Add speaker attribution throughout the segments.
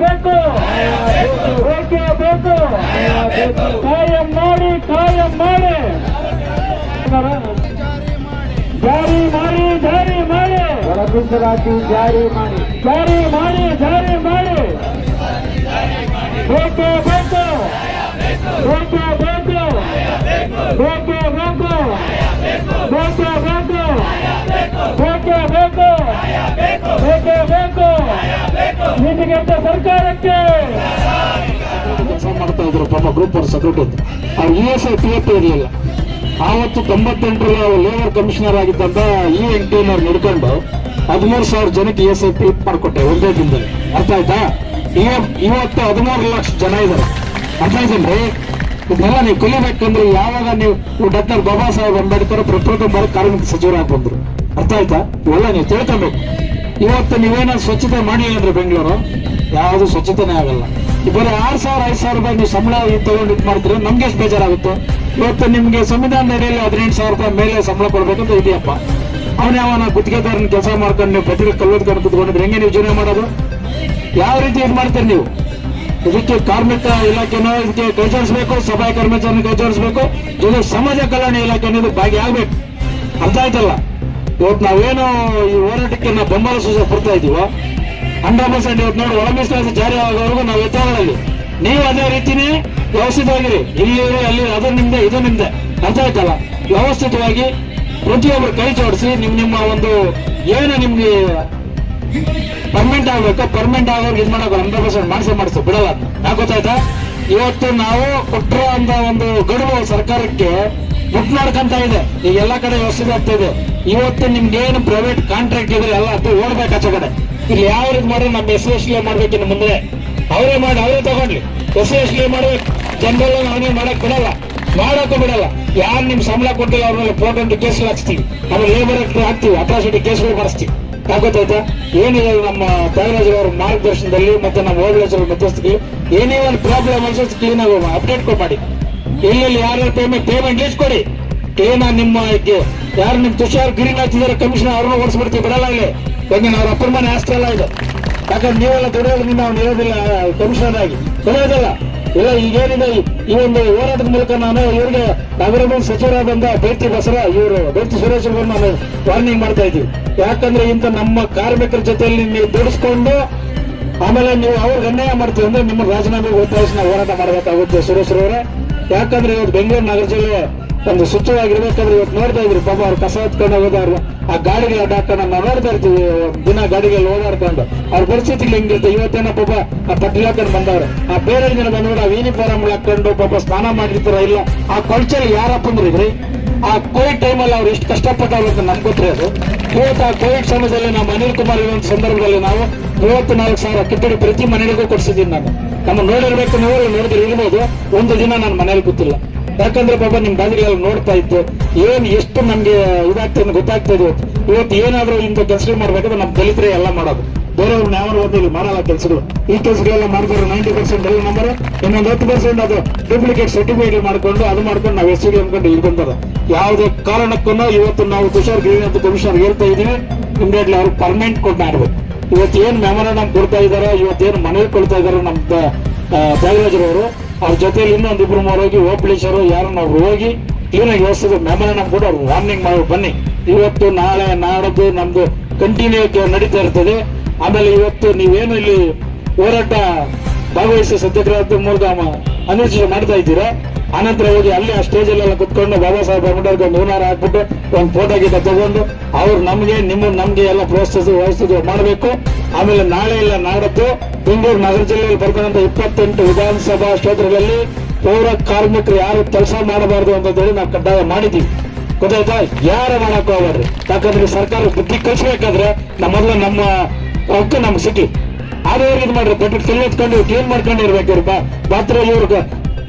Speaker 1: ಬೇಕು ಬೇಕೇ ಬೇಕು. ಕಾಯಂ ಮಾಡಿ ಜಾರಿ ಮಾಡಿ
Speaker 2: ಮೀಸಲಾತಿ ಜಾರಿ ಮಾಡಿ
Speaker 1: ಬೇಕೇ ಬೇಕು ನೀತಿಗೆಟ್ಟ ಸರ್ಕಾರಕ್ಕೆ
Speaker 2: ಕೆಲಸ ಮಾಡ್ತಾ ಇದ್ರು ಪಾಪ ಗ್ರೂಪ್ ಅವ್ರ ಸೆಕ್ರೆಟರಿ. ಅವ್ರು ESI PF ಇರಲಿಲ್ಲ. ಆವತ್ತು 98ರಲ್ಲಿ ಅವರು ಲೇಬರ್ ಕಮಿಷನರ್ ಆಗಿದ್ದಂತ ENT ನಡ್ಕೊಂಡು 13,000 ಜನಕ್ಕೆ ESI PF ಮಾಡ್ಕೊಟ್ಟೆ ಒಂದೇ ದಿನದಲ್ಲಿ. ಅರ್ಥ ಆಯ್ತಾ? ಇವತ್ತು 13 ಲಕ್ಷ ಜನ ಇದ್ದಾರೆ. ಅರ್ಥ ಆಯ್ತಲ್ರಿ? ಇದನ್ನೆಲ್ಲ ನೀವು ಕಲಿಬೇಕಂದ್ರೆ ಯಾವಾಗ ನೀವು ಡಾಕ್ಟರ್ ಬಾಬಾ ಸಾಹೇಬ್ ಅಂಬೇಡ್ಕರ್ ಪ್ರಪ್ರಥಮ ಕಾರ್ಮಿಕ ಸಚಿವರಾಗಿ ಬಂದ್ರು. ಅರ್ಥ ಆಯ್ತಾ? ಇವೆಲ್ಲ ನೀವು ತಿಳ್ಕೊಬೇಕು. ಇವತ್ತು ನೀವೇನೋ ಸ್ವಚ್ಛತೆ ಮಾಡಿಲ್ಲ ಅಂದ್ರೆ ಬೆಂಗಳೂರು ಯಾವುದು ಸ್ವಚ್ಛತೆನೇ ಆಗಲ್ಲ. ಬರೀ 6,000 5,000 ರೂಪಾಯಿ ನೀವು ಸಂಬಳ ತಗೊಂಡು ಇದು ಮಾಡ್ತೀರಿ, ನಮ್ಗೆ ಎಷ್ಟು ಬೇಜಾರಾಗುತ್ತೆ. ಇವತ್ತು ನಿಮ್ಗೆ ಸಂವಿಧಾನ ಅಡಿಯಲ್ಲಿ 18,000 ರೂಪಾಯಿ ಮೇಲೆ ಸಂಬಳ ಕೊಡ್ಬೇಕಂತ ಇದೆಯಪ್ಪ. ಅವನ ಗುತ್ತಿಗೆದಾರನ ಕೆಲಸ ಮಾಡ್ಕೊಂಡು ನೀವು ಪತ್ರಿಕೆ ಕಲ್ಲೋದ್ಕೊಂಡು ಕುತ್ಕೊಂಡಿದ್ರೆ ಹೆಂಗೆ ನೀವು ಜೀವನ ಮಾಡೋದು? ಯಾವ ರೀತಿ ಇದು ಮಾಡ್ತೀರಿ ನೀವು? ಇದಕ್ಕೆ ಕಾರ್ಮಿಕ ಇಲಾಖೆನೋ ಇದಕ್ಕೆ ಕೈ ಜೋಡಿಸ್ಬೇಕು, ಸಫಾಯಿ ಕರ್ಮಚಾರಿ ಕೈ ಜೋಡಿಸ್ಬೇಕು, ಜೊತೆ ಸಮಾಜ ಕಲ್ಯಾಣ ಇಲಾಖೆ ಅನ್ನೋದು ಭಾಗಿಯಾಗಬೇಕು. ಅರ್ಥ ಆಯ್ತಲ್ಲ? ಇವತ್ತು ನಾವೇನು ಈ ಹೋರಾಟಕ್ಕೆ ನಾವು ಬೆಂಬಲ ಸೂಚನೆ ಕೊಡ್ತಾ ಇದೀವೋ 100% ಇವತ್ತು ನೋಡಿ ಒಳ ಮೀಸಲಾತಿ ಜಾರಿ ಆಗೋವರೆಗೂ ನಾವು ಎತ್ತಗಳಲ್ಲಿ ನೀವು ಅದೇ ರೀತಿನೇ ವ್ಯವಸ್ಥಿತವಾಗಿರಿ. ಇಲ್ಲಿ ಅಲ್ಲಿ ಅದು ನಿಮ್ದೆ ಇದು ನಿಮ್ದೆ. ಅರ್ಥ ಆಯ್ತಲ್ಲ? ವ್ಯವಸ್ಥಿತವಾಗಿ ಪ್ರತಿಯೊಬ್ಬರು ಕೈ ಜೋಡಿಸಿ ನಿಮ್ಮ ಒಂದು ಏನು ನಿಮ್ಗೆ ಪರ್ಮನೆಂಟ್ ಆಗ್ಬೇಕು, ಪರ್ಮನೆಂಟ್ ಆಗೋರ್ಗೆ ಇದು ಮಾಡೋದು 100% ಮಾಡಿಸಿ ಬಿಡಲ್ಲ. ಯಾಕೆ ಗೊತ್ತಾಯ್ತಾ? ಇವತ್ತು ನಾವು ಕೊಟ್ಟಿರೋ ಅಂತ ಒಂದು ಗಡುವು ಸರ್ಕಾರಕ್ಕೆ ಬುಕ್ ಮಾಡ್ಕೊಂತ ಇದೆ. ಈಗ ಎಲ್ಲಾ ಕಡೆ ವ್ಯವಸ್ಥಿತ ಆಗ್ತಾ ಇದೆ. ಇವತ್ತು ನಿಮ್ಗೆ ಏನು ಪ್ರೈವೇಟ್ ಕಾಂಟ್ರಾಕ್ಟ್ ಇದ್ರೆ ಎಲ್ಲ ಅದು ಓಡ್ಬೇಕು ಆಚೆ ಕಡೆ. ಇಲ್ಲಿ ಯಾವ ರೀತಿ ಮಾಡಿದ್ರೆ ನಮ್ಮ SC ಮಾಡ್ಬೇಕು. ಇನ್ನು ಮುಂದೆ ಅವರೇ ಮಾಡಿ ಅವರೇ ತಗೊಂಡ್ಲಿ. SC ಮಾಡ್ಬೇಕು. ಜನರಲ್ ಅವನೇ ಮಾಡಕ್ ಬಿಡಲ್ಲ, ಮಾಡೋಕ್ಕೂ ಬಿಡಲ್ಲ. ಯಾರು ನಿಮ್ ಸಂಬಳ ಕೊಟ್ಟಿಲ್ಲ ಅವ್ರನ್ನ ಫೋಟೋ ಕೇಸ್ ಹಾಕ್ಸ್ತೀವಿ, ಆಮೇಲೆ ಲೇಬರ್ ಆಕ್ಟ್ ಹಾಕ್ತಿವಿ, ಅಟ್ರಾಸಿಟಿ ಕೇಸ್ಗಳು ಮಾಡಿಸ್ತೀವಿ. ಗೊತ್ತಾಯ್ತಾ? ಏನಿದೆ ನಮ್ಮ ತ್ಯಾಗರಾಜ್ ಅವರ ಮಾರ್ಗದರ್ಶನದಲ್ಲಿ ಮತ್ತೆ ನಮ್ಮ ಓಲ್ಡ್ ಮಧ್ಯಸ್ಥಿಗೆ ಏನೇ ಒಂದು ಪ್ರಾಬ್ಲಮ್ ಅನ್ಸೋದು ಕ್ಲೀನ್ ಆಗಿ ಅಪ್ಡೇಟ್ ಮಾಡಿ. ಎಲ್ಲೆಲ್ಲಿ ಯಾರು ಪೇಮೆಂಟ್ ಲಿಸ್ಟ್ ಕೊಡಿ. ಕ್ಲೀನ್ ನಿಮ್ಮ ಯಾರು ನಿಮ್ ತುಷಾರ್ ಗ್ರೀನ್ ಹಾಕ್ತಿದಾರೆ ಕಮಿಷನರ್ ಅವ್ರನ್ನ ಓಡಿಸ್ಬಿಡ್ತೀವಿ, ಬಿಡಲ್ಲ. ಇಲ್ಲಿ ಹೆಂಗೆ ಅವ್ರ ಅಪ್ಪನ ಮನೆ ಆಸ್ತಿ ಎಲ್ಲ ಇದೆ. ಯಾಕಂದ್ರೆ ನೀವೆಲ್ಲ ದುಡಿಯೋದ್ರಿಂದ ನಾವು ಇರೋದಿಲ್ಲ ಕಮಿಷನರ್ ಆಗಿ ಬೆಳೆಯೋದಿಲ್ಲ. ಇಲ್ಲ ಈಗೇನಿದೆ ಈ ಒಂದು ಹೋರಾಟದ ಮೂಲಕ ನಾನು ಇವ್ರಿಗೆ ನಗರಾಭಿವೃದ್ಧಿ ಸಚಿವರಾದಂತ ಬೇರ್ತಿ ಸುರೇಶ್ ಅವರು ನಾನು ವಾರ್ನಿಂಗ್ ಮಾಡ್ತಾ ಇದ್ದೀವಿ. ಯಾಕಂದ್ರೆ ಇಂಥ ನಮ್ಮ ಕಾರ್ಮಿಕರ ಜೊತೆಯಲ್ಲಿ ನೀವು ದುಡಿಸ್ಕೊಂಡು ಆಮೇಲೆ ನೀವು ಅವ್ರಿಗೆ ಅನ್ಯಾಯ ಮಾಡ್ತೀವಿ ಅಂದ್ರೆ ನಿಮ್ಮ ರಾಜೀನಾಮೆಗೆ ಒತ್ತಾಯಿಸಿ ನಾವು ಹೋರಾಟ ಮಾಡಬೇಕಾಗುತ್ತೆ ಸುರೇಶ್ ಅವರೇ. ಯಾಕಂದ್ರೆ ಇವತ್ತು ಬೆಂಗಳೂರು ನಗರ ಜಿಲ್ಲೆ ಒಂದು ಸ್ವಚ್ಛವಾಗಿರ್ಬೇಕಂದ್ರೆ ಇವತ್ತು ನೋಡ್ತಾ ಇದ್ರಿ ಪಾಪ ಅವ್ರು ಕಸ ಹೊತ್ಕೊಂಡು ಹೋಗೋದಾರು ಆ ಗಾಡಿಗೆ ಅಡ್ಡಾಕೊಂಡು ನಾವು ನೋಡ್ತಾ ಇರ್ತೀವಿ ದಿನ ಗಾಡಿಗೆಲ್ಲ ಓಡಾಡ್ಕೊಂಡು ಅವ್ರ ಪರಿಸ್ಥಿತಿ ಹೆಂಗಿರುತ್ತೆ. ಇವತ್ತೇನೋ ಪಾಪ ಆ ಪಟ್ಟಿ ಹಾಕೊಂಡು ಬಂದವ್ರೆ, ಆ ಬೇರೆ ಜನ ಬಂದ್ಬಿಟ್ಟು ಆ ಯೂನಿಫಾರ್ಮ್ ಹಾಕೊಂಡು ಪಾಪ ಸ್ನಾನ ಮಾಡಿರ್ತಾರ. ಇಲ್ಲ ಆ ಕೊಳಚಲ್ಲಿ ಯಾರಪ್ಪ ಅಂದ್ರಿದ್ರಿ ಆ ಕೋವಿಡ್ ಟೈಮಲ್ಲಿ ಅವ್ರು ಎಷ್ಟು ಕಷ್ಟಪಟ್ಟವ್ರು ನಮ್ಗೆ ಗೊತ್ತಿರಿ. ಅದು ಇವತ್ತು ಆ ಕೋವಿಡ್ ಸಮಯದಲ್ಲಿ ನಮ್ಮ ಅನಿಲ್ ಕುಮಾರ್ ಇರುವಂತ ಸಂದರ್ಭದಲ್ಲಿ ನಾವು 34,000 ಕಿಟ್ಟಡಿ ಪ್ರತಿ ಮನೆಗಳಿಗೂ ಕೊಡ್ಸಿದ್ದೀನಿ. ನಮ್ಮ ನೋಡಿರ್ಬೇಕು, ನೀವು ನೋಡಿದ್ರೆ ಇರ್ಬೋದು. ಒಂದು ದಿನ ನಾನು ಮನೇಲಿ ಕೂತಿಲ್ಲ. ಯಾಕಂದ್ರೆ ಪಾಪ ನಿಮ್ ಗಾದಿಗಳೆಲ್ಲ ನೋಡ್ತಾ ಇತ್ತು ಏನ್ ಎಷ್ಟು ನಮ್ಗೆ ಇದಾಗ್ತದೆ ಗೊತ್ತಾಗ್ತಾ ಇದೆ. ಇವತ್ತು ಏನಾದ್ರೂ ಇಂಥ ಕೆಲಸಗಳು ಮಾಡ್ಬೇಕಂದ್ರೆ ನಮ್ ದಲಿತರೇ ಎಲ್ಲ ಮಾಡೋದು, ಬೇರೆಯವ್ರನ್ನ ಯಾರು ಓದಿ ಇಲ್ಲಿ ಮಾಡಲ್ಲ ಕೆಲಸಗಳು. ಈ ಕೆಲಸಗಳೆಲ್ಲ ಮಾಡ್ತಾರೆ 90% ಎಲ್ಲ ನಂಬರ್, ಇನ್ನೊಂದು 10% ಅದು ಡೂಪ್ಲಿಕೇಟ್ ಸರ್ಟಿಫಿಕೇಟ್ ಮಾಡ್ಕೊಂಡು ಅದು ಮಾಡ್ಕೊಂಡು ನಾವು SC ಅನ್ಕೊಂಡು ಇಳ್ಕೊಂತಾರೆ. ಯಾವುದೇ ಕಾರಣಕ್ಕೂ ಇವತ್ತು ನಾವು ತುಷಾರ್ ಗ್ರೀನ್ ಅಂತ ಕಮಿಷನರ್ ಹೇಳ್ತಾ ಇದೀವಿ, ಇಮಿಡಿಯೇಟ್ಲಿ ಅವ್ರಿಗೆ ಪರ್ಮನೆಂಟ್ ಕೊಟ್ಟು ಮಾಡ್ಬೇಕು. ಇವತ್ತು ಏನ್ ಮೆಮೊರಾಂಡಮ್ ಕೊಡ್ತಾ ಇದಾರೆ, ಇವತ್ತೇನು ಮನೇಲಿ ಕೊಡ್ತಾ ಇದಾರೆ ನಮ್ಮ ತ್ಯಾಗರಾಜರವರು, ಅವ್ರ ಜೊತೆಲಿ ಇನ್ನೊಂದು 2-3 ಹೋಗಿ ಓಪಳೇಶ್ವರು ಯಾರನ್ನ ಅವ್ರು ಹೋಗಿ ಕ್ಲೀನಾಗಿ ವ್ಯವಸ್ಥೆ ಮೆಮೊರಾಂಡಮ್ ಕೂಡ ಅವ್ರು ವಾರ್ನಿಂಗ್ ಮಾಡಿ ಬನ್ನಿ. ಇವತ್ತು ನಾಳೆ ನಾಡದ್ದು ನಮ್ದು ಕಂಟಿನ್ಯೂ ನಡೀತಾ ಇರ್ತದೆ. ಆಮೇಲೆ ಇವತ್ತು ನೀವೇನು ಇಲ್ಲಿ ಹೋರಾಟ ಭಾಗವಹಿಸಿ ಸತ್ಯಾಗ್ರಹದ ಮೂಲಕ ಅನುಷ್ಠಾನ ಮಾಡ್ತಾ ಇದ್ದೀರಾ, ಆನಂತರ ಹೋಗಿ ಅಲ್ಲಿ ಆ ಸ್ಟೇಜಲ್ಲೆಲ್ಲ ಕುತ್ಕೊಂಡು ಬಾಬಾ ಸಾಹೇಬ್ ಅಂಬೇಡ್ಕರ್ ಒಂದು ಹೂನಾರ ಹಾಕ್ಬಿಟ್ಟು ಒಂದು ಫೋಟೋ ಗಿಟ ತಗೊಂಡು ಅವ್ರು ನಮ್ಗೆ ಎಲ್ಲ ವ್ಯವಸ್ಥಿತ ಮಾಡಬೇಕು. ಆಮೇಲೆ ನಾಳೆ ಇಲ್ಲ ನಾಡದ್ದು ಬೆಂಗಳೂರು ನಗರ ಜಿಲ್ಲೆಯಲ್ಲಿ ಬರ್ತಕ್ಕಂಥ 28 ವಿಧಾನಸಭಾ ಕ್ಷೇತ್ರಗಳಲ್ಲಿ ಪೌರ ಕಾರ್ಮಿಕರು ಯಾರು ಕೆಲಸ ಮಾಡಬಾರ್ದು ಅಂತ ಹೇಳಿ ನಾವು ಕಡ್ಡಾಯ ಮಾಡಿದ್ದೀವಿ. ಗೊತ್ತಾಯ್ತಾ? ಯಾರು ಮಾಡಕ್ ಹೋಗ್ಬಾರ್ರಿ. ಯಾಕಂದ್ರೆ ಸರ್ಕಾರ ಬುದ್ಧಿ ಕಲಿಸ್ಬೇಕಾದ್ರೆ ಮೊದಲು ನಮ್ಮ ಹಕ್ಕು ನಮ್ಗೆ ಸಿಗ್ಲಿ. ಆದವ್ರಿಗೆ ಇದು ಮಾಡ್ರಿ, ಬಟ್ ಎತ್ಕೊಂಡು ಕ್ಲೀನ್ ಮಾಡ್ಕೊಂಡು ಇರ್ಬೇಕು. ಮಾತ್ರ ಇವ್ರಿಗೆ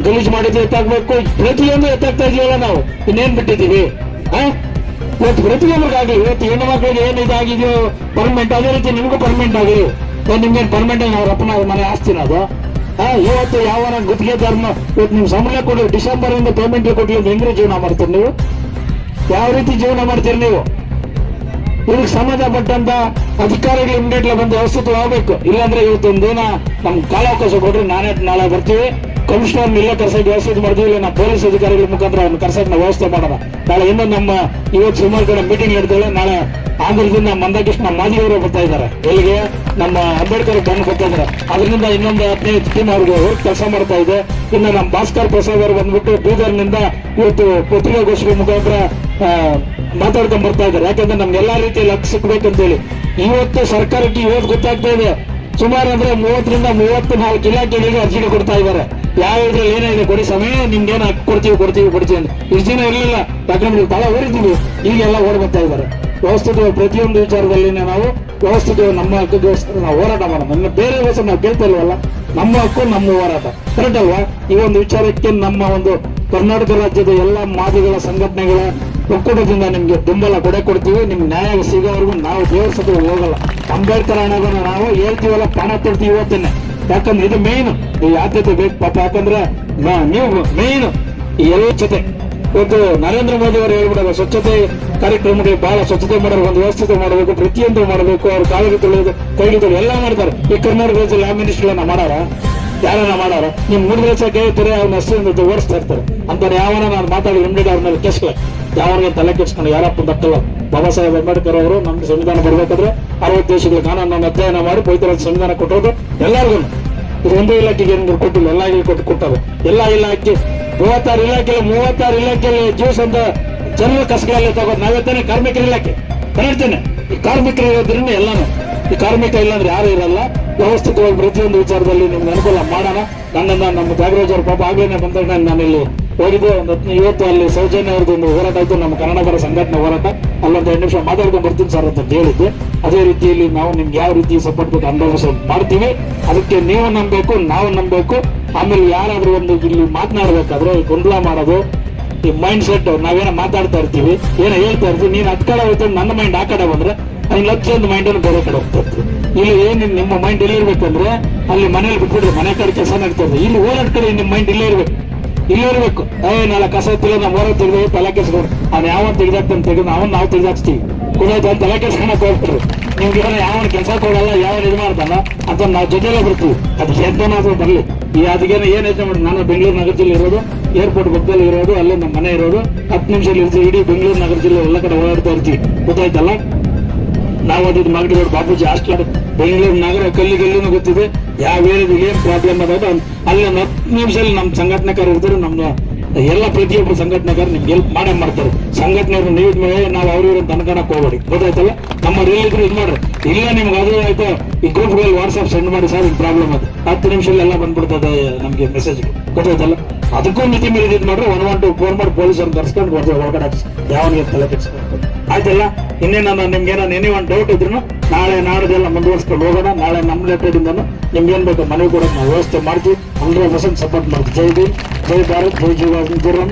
Speaker 2: ಗಲೀಜ್ ಮಾಡಿದ್ರೆ ಎತ್ತಾಗ್ಬೇಕು. ಪ್ರತಿಯೊಂದು ಎತ್ತಾಗ್ತಾ ಇದೀವಲ್ಲ ನಾವು, ಇನ್ನೇನ್ ಬಿಟ್ಟಿದ್ದೀವಿ? ಇವತ್ತು ಪ್ರತಿಯೊಬ್ಬರಿಗಾಗಲಿ, ಇವತ್ತು ಹೆಣ್ಣು ಮಕ್ಕಳಿಗೆ ಏನು ಇದಾಗಿದೆಯೋ ಪರ್ಮನೆಂಟ್, ಅದೇ ರೀತಿ ನಿಮ್ಗೂ ಪರ್ಮನೆಂಟ್ ಆಗಲಿ. ನಿಮ್ಗೇನು ಪರ್ಮನೆಂಟ್ ಅವ್ರ ಅಪ್ಪನ ಮನೆ ಆಸ್ತಿನ ಅದು? ಇವತ್ತು ಯಾವ ಗುತ್ತಿಗೆದಾರನ ಇವತ್ತು ನಿಮ್ ಸಂಬಳ ಕೊಡಿ, ಡಿಸೆಂಬರ್ ಇಂದ ಪೇಮೆಂಟ್ ಕೊಟ್ಟಿಲ್ಲ, ಹೆಂಗ್ರಿ ಜೀವನ ಮಾಡ್ತೀರಿ ನೀವು? ಯಾವ ರೀತಿ ಜೀವನ ಮಾಡ್ತೀರಿ ನೀವು? ಇದಕ್ಕೆ ಸಂಬಂಧಪಟ್ಟಂತ ಅಧಿಕಾರಿಗಳು ಇಮಿಡಿಯೇಟ್ಲಿ ಬಂದು ವ್ಯವಸ್ಥಿತವಾಗಬೇಕು. ಇಲ್ಲಾಂದ್ರೆ ಇವತ್ತೊಂದು ದಿನ ನಮ್ಗೆ ಕಾಲಾವಕಾಶ ಕೊಡ್ರಿ, ನಾಳೆ ಬರ್ತೀವಿ, ಕಮಿಷನರ್ ಇಲ್ಲೇ ಕರ್ಸಕ್ಕೆ ವ್ಯವಸ್ಥೆ ಮಾಡ್ತೀವಿ, ಇಲ್ಲ ನಾವು ಪೊಲೀಸ್ ಅಧಿಕಾರಿಗಳ ಮುಖಾಂತರ ಅವ್ರನ್ನ ಕರ್ಸಕ್ಕೆ ನಾವು ವ್ಯವಸ್ಥೆ ಮಾಡೋಣ. ನಾಳೆ ಇನ್ನೂ ನಮ್ಮ ಇವತ್ತು ಸುಮಾರು ಕಡೆ ಮೀಟಿಂಗ್ ನಡೆದಿಲ್ಲ. ನಾಳೆ ಆಂಧ್ರದಿಂದ ಮಂದಕೃಷ್ಣ ಮಾದಿಯವರು ಬರ್ತಾ ಇದ್ದಾರೆ, ಎಲ್ಲಿಗೆ ನಮ್ಮ ಅಂಬೇಡ್ಕರ್ ಬಂದು ಬರ್ತಾ ಇದ್ದಾರೆ. ಅದರಿಂದ ಇನ್ನೊಂದು 15 ಟೀಮ್ ಅವ್ರಿಗೆ ಹೋಗಿ ಕೆಲಸ ಮಾಡ್ತಾ ಇದೆ. ಇನ್ನು ನಮ್ಮ ಭಾಸ್ಕರ್ ಪ್ರಸಾದ್ ಅವರು ಬಂದ್ಬಿಟ್ಟು ಬೀದರ್ನಿಂದ ಇವತ್ತು ಪತ್ರಿಕಾಗೋಷ್ಠಿ ಮುಖಾಂತರ ಮಾತಾಡ್ಕೊಂಡ್ ಬರ್ತಾ ಇದ್ದಾರೆ. ಯಾಕಂದ್ರೆ ನಮ್ಗೆ ಎಲ್ಲಾ ರೀತಿಯಲ್ಲಿ ಹಕ್ಕು ಸಿಗ್ಬೇಕಂತೇಳಿ ಇವತ್ತು ಸರ್ಕಾರಕ್ಕೆ ಇವತ್ತು ಗೊತ್ತಾಗ್ತಾ ಇದೆ. ಸುಮಾರು ಅಂದ್ರೆ 30 ರಿಂದ 34 ಇಲಾಖೆಗಳಿಗೆ ಅರ್ಜಿಗಳು ಕೊಡ್ತಾ ಇದ್ದಾರೆ. ಯಾವ ಇದ್ರಲ್ಲಿ ಏನಿದೆ ಕೊಡಿ ಸಮಯ, ನಿಮ್ಗೇನು ಹಕ್ಕು ಕೊಡ್ತೀವಿ ಅಂತ. ಇಷ್ಟು ದಿನ ಇರಲಿಲ್ಲ, ಯಾಕಂದ್ರೆ ತಳ ಓಡಿದ್ದೀವಿ, ಈಗೆಲ್ಲ ಓಡ್ ಬರ್ತಾ ಇದ್ದಾರೆ. ವ್ಯವಸ್ಥಿತ ಪ್ರತಿಯೊಂದು ವಿಚಾರದಲ್ಲಿ ನಾವು ವ್ಯವಸ್ಥಿತ ನಮ್ಮ ಹಕ್ಕಿಗೋಸ್ಕರ ನಾವು ಹೋರಾಟ ಮಾಡೋಣ. ನನ್ನ ಬೇರೆ ವ್ಯವಸ್ಥೆ ನಾವು ಕೇಳ್ತಾ ಇಲ್ವಲ್ಲ, ನಮ್ಮ ಹಕ್ಕು ನಮ್ಮ ಹೋರಾಟ, ಕರೆಕ್ಟ್ ಅಲ್ವಾ? ಈ ಒಂದು ವಿಚಾರಕ್ಕೆ ನಮ್ಮ ಒಂದು ಕರ್ನಾಟಕ ರಾಜ್ಯದ ಎಲ್ಲ ಮಾದಿಗಳ ಸಂಘಟನೆಗಳ ಒಕ್ಕೂಟದಿಂದ ನಿಮ್ಗೆ ಬೆಂಬಲ ಕೊಡ್ತೀವಿ. ನಿಮ್ಗೆ ನ್ಯಾಯ ಸಿಗೋವರೆಗೂ ನಾವು ದೇವರ ಸತ್ತು ಹೋಗಲ್ಲ. ಅಂಬೇಡ್ಕರ್ ಹಣವನ್ನು ನಾವು ಹೇಳ್ತೀವಲ್ಲ, ಪ್ರಾಣ ತೊಡ್ತೀವಿ ಇವತ್ತನ್ನೇ. ಯಾಕಂದ್ರೆ ಇದು ಮೇನ್, ಈ ಆದ್ಯತೆ ಬೇಕು ಪಾಪ. ಯಾಕಂದ್ರೆ ನೀವು ಮೇನ್ ಈ ಎಲ್ಲ ಸ್ವಚ್ಛತೆ. ಇವತ್ತು ನರೇಂದ್ರ ಮೋದಿ ಅವರು ಹೇಳ್ಬಿಡೋದು, ಸ್ವಚ್ಛತೆ ಕಾರ್ಯಕ್ರಮಗಳಿಗೆ ಬಹಳ ಸ್ವಚ್ಛತೆ ಮಾಡೋರು, ಒಂದು ವ್ಯವಸ್ಥಿತ ಮಾಡಬೇಕು, ಪ್ರತಿಯೊಂದು ಮಾಡಬೇಕು. ಅವ್ರು ಕಾಲಿಗೆ ತೊಳೆಯೋದು, ಕೈಗೆ ತೊಳೆಯೋದು ಎಲ್ಲ ಮಾಡ್ತಾರೆ. ಈ ಕರ್ನಾಟಕ ರಾಜ್ಯದಲ್ಲಿ ಯಾವ ಮಿನಿಸ್ಟರ್ನ ಮಾಡಾರ? ಯಾರನ್ನ ಮಾಡಾರ? ನಿಮ್ 3 ವರ್ಷ ಕೇಳ್ತಾರೆ, ಅವ್ನ ಹೆಸರು ಓಡಿಸ್ತಾ ಇರ್ತಾರೆ. ಅಂತ ಯಾವನ ನಾನು ಮಾತಾಡಿ ಇಮಿಡಿಯೇಟ್ ಅವ್ರ ಮೇಲೆ ಕೇಸ್ಗಳ ಯಾವನಿಗೆ ತಲೆ ಕೆಡ್ಸ್ಕೊಂಡು ಯಾರಪ್ಪ ದಕ್ಕಲ್ಲ. ಬಾಬಾ ಸಾಹೇಬ್ ಅಂಬೇಡ್ಕರ್ ಅವರು ನಮ್ಗೆ ಸಂವಿಧಾನ ಬರ್ಬೇಕಾದ್ರೆ 60 ದೇಶಗಳ ಕಾನೂನನ್ನು ಅಧ್ಯಯನ ಮಾಡಿ ಪವಿತ್ರ ಸಂವಿಧಾನ ಕೊಟ್ಟೋದು ಎಲ್ಲರಿಗೂ. ಇದು ಒಂದು ಇಲಾಖೆಗೆ ಏನಾದ್ರು ಕೊಟ್ಟಿಲ್ಲ, ಎಲ್ಲ ಕೊಟ್ಟಾರೆ. ಎಲ್ಲ ಇಲಾಖೆ 36 ಇಲಾಖೆಯಲ್ಲಿ ಜ್ಯೂಸ್ ಅಂತ ಜನರ ಕಸಗಳಲ್ಲಿ ತಗೋದು ನಾವೇ ಕಾರ್ಮಿಕರ ಇಲಾಖೆ ಕರೆಕ್ಟೇನೆ. ಈ ಕಾರ್ಮಿಕರು ಇರೋದ್ರಿಂದ ಎಲ್ಲಾನು, ಈ ಕಾರ್ಮಿಕ ಇಲ್ಲಾಂದ್ರೆ ಯಾರು ಇರಲ್ಲ. ವ್ಯವಸ್ಥಿತವಾಗಿ ಪ್ರತಿಯೊಂದು ವಿಚಾರದಲ್ಲಿ ನಿಮ್ಗೆ ಅನುಕೂಲ ಮಾಡೋಣ. ನನ್ನನ್ನ ನಮ್ಮ ತ್ಯಾಗರಾಜ್ ಅವ್ರ ಪಾಪ ಆಗ್ಲೇನೆ ಬಂದಾಗ ನಾನು ಇಲ್ಲಿ ಹೋಗಿದ್ದೆ. ಇವತ್ತು ಅಲ್ಲಿ ಸೌಜನ್ಯ ಅವ್ರದ್ದು ಒಂದು ಹೋರಾಟ ಆಯ್ತು, ನಮ್ಮ ಕನ್ನಡ ಪರ ಸಂಘಟನೆ ಹೋರಾಟ. ಅಲ್ಲೊಂದು 2 ನಿಮಿಷ ಮಾತಾಡ್ಕೊಂಡು ಬರ್ತೀನಿ ಸರ್ ಅಂತ ಹೇಳಿದ್ದೆ. ಅದೇ ರೀತಿಯಲ್ಲಿ ನಾವು ನಿಮ್ಗೆ ಯಾವ ರೀತಿ ಸಪೋರ್ಟ್ ಬೇಕು ಅಂದಾಜು ಮಾಡ್ತೀವಿ. ಅದಕ್ಕೆ ನೀವು ನಂಬಬೇಕು, ನಾವು ನಂಬಬೇಕು. ಆಮೇಲೆ ಯಾರಾದ್ರೂ ಒಂದು ಇಲ್ಲಿ ಮಾತನಾಡ್ಬೇಕಾದ್ರೆ ಈ ಗೊಂದಲ ಮಾಡೋದು, ಈ ಮೈಂಡ್ ಸೆಟ್, ನಾವೇನೋ ಮಾತಾಡ್ತಾ ಇರ್ತೀವಿ, ಏನೋ ಹೇಳ್ತಾ ಇರ್ತೀವಿ, ನೀನ್ ಹತ್ ಕಡೆ ಹೋಯ್ತು ನನ್ನ ಮೈಂಡ್ ಆ ಕಡೆ ಬಂದ್ರೆ ಅಲ್ಲಿ ಲಕ್ಷೊಂದು ಮೈಂಡ್ ಅನ್ನು ಬೇರೆ ಕಡೆ ಹೋಗ್ತಾ ಇರ್ತೀವಿ. ಇಲ್ಲಿ ಏನ್ ನಿಮ್ಮ ಮೈಂಡ್ ಇಲ್ಲೇ ಇರ್ಬೇಕಂದ್ರೆ ಅಲ್ಲಿ ಮನೇಲಿ ಬಿಟ್ಬಿಡ್ರಿ, ಮನೆ ಕಡೆ ಕೆಲಸ ನಡ್ತಾ ಇರ್ತದೆ. ಇಲ್ಲಿ ಓಡಾಡ್ ಕಡೆ ನಿಮ್ಮ ಮೈಂಡ್ ಇಲ್ಲೇ ಇರ್ಬೇಕು. ನಾಳೆ ಕಸ ಎತ್ತಿಲ್ಲ, ನಾವು ಹೊರ ತೆಗೆದು ತಲೆ ಕೆಸ್ಕೊಂಡು ಅವ್ನು ಯಾವನ್ ತೆಗ್ದಾಕ್ತಾನೆ ತೆಗೆದು ನಾವು ತೆಗ್ದಾಕ್ಸ್ತೀವಿ. ಕುದಾಯ್ತು ಅಂತ ತಲೆ ಕೆಸ್ಕೊಳಕ್ ಹೋಗ್ಬಿಟ್ರಿ. ನಿಮ್ಗೆ ಯಾವನ್ ಕೆಲಸ ಕೊಡಲ್ಲ, ಯಾವನ್ ಇದು ಮಾಡ್ತಾನ ಅಂತ ನಾವು ಜೊತೆಲೆ ಬರ್ತೀವಿ. ಅದಕ್ಕೆ ಎಂತನಾದ್ರೂ ಬರ್ಲಿ. ಈ ಅದಕ್ಕೇನು ಏನ್ ಯೋಚನೆ ಮಾಡಿ, ನಾನು ಬೆಂಗಳೂರು ನಗರ ಜಿಲ್ಲೆ ಇರೋದು, ಏರ್ಪೋರ್ಟ್ ಪಕ್ಕದಲ್ಲಿ ಇರೋದು, ಅಲ್ಲೇ ನಮ್ಮ ಮನೆ ಇರೋದು, 10 ನಿಮಿಷದಲ್ಲಿ ಇರ್ತೀವಿ. ಇಡೀ ಬೆಂಗಳೂರು ನಗರ ಜಿಲ್ಲೆ ಎಲ್ಲ ಕಡೆ ಓಡಾಡ್ತಾ ಇರ್ತೀವಿ. ಗೊತ್ತಾಯ್ತಲ್ಲ? ನಾವು ಅದಿದ್ದು ಮಗಡಿಗೋಡು ಬಾಪೂಜಿ ಹಾಸ್ಟೆಲ್, ಬೆಂಗಳೂರು ನಗರ ಗಲ್ಲಿನೂ ಗೊತ್ತಿದೆ. ಯಾವ ಏರಿಯಾದಲ್ಲಿ ಏನ್ ಪ್ರಾಬ್ಲಮ್ ಅದಾದ ಅಲ್ಲಿ 10 ನಿಮಿಷದಲ್ಲಿ ನಮ್ಮ ಸಂಘಟನೆಕಾರ ಇರ್ತಾರೆ. ನಮ್ಮ ಎಲ್ಲ ಪ್ರತಿಯೊಬ್ಬರು ಸಂಘಟನೆಕಾರ ನಿಮ್ಗೆ ಹೆಲ್ಪ್ ಮಾಡ್ತಾರೆ. ಸಂಘಟನೆಯವರು ನಾವು ಅವ್ರಿವ್ರು ಅಂತ ಅನ್ಕೊಳಕ್ ಹೋಗ್ಬೇಡಿ. ಗೊತ್ತಾಯ್ತಲ್ಲ? ನಮ್ಮ ಇದ್ರು ಇದು ಮಾಡ್ರಿ. ಇಲ್ಲ ನಿಮ್ಗೆ ಅದು ಆಯ್ತು, ಈ ಗ್ರೂಪ್ಗಳಲ್ಲಿ ವಾಟ್ಸ್ಆಪ್ ಸೆಂಡ್ ಮಾಡಿ, ಸರ್ ಇದು ಪ್ರಾಬ್ಲಮ್ ಅದು 10 ನಿಮಿಷದಲ್ಲಿ ಎಲ್ಲ ಬಂದ್ಬಿಡ್ತದೆ ನಮ್ಗೆ ಮೆಸೇಜ್. ಗೊತ್ತಾಯ್ತಲ್ಲ? ಅದಕ್ಕೂ ಮಿತಿ ಮೀರಿ ಇದು ಮಾಡ್ರೆ 112 ಫೋನ್ ಮಾಡಿ ಪೊಲೀಸರನ್ನು ಕರ್ಸ್ಕೊಂಡು ಬರ್ತೀವಿ ಹೊರಗಡೆ. ಯಾವನಿಗೆ ತಲೆ ಕೆಡ್ಸ್ಕೊಂಡು ಆಯ್ತಲ್ಲ? ಇನ್ನೇನು ನಿಮ್ಗೇನೋ ಏನೇ ಒಂದು ಡೌಟ್ ಇದ್ರು ನಾಳೆ ನಾಡ್ದೆಲ್ಲ ಮುಂದುವರ್ಸ್ಕೊಂಡು ಹೋಗೋಣ. ನಾಳೆ ನಮ್ಮ ಲೆಟರ್ಡಿಂದನು ನಿಮ್ಗೆ ಏನ್ ಬೇಕು ಮನೆ ಕೂಡ ನಾವು ವ್ಯವಸ್ಥೆ ಮಾಡ್ತೀವಿ. 100% ಸಪೋರ್ಟ್ ಮಾಡ್ತೀವಿ. ಜೈ ಭೀಮ್, ಜೈ ಭಾರತ್, ಜೈ ಜೀವನ್.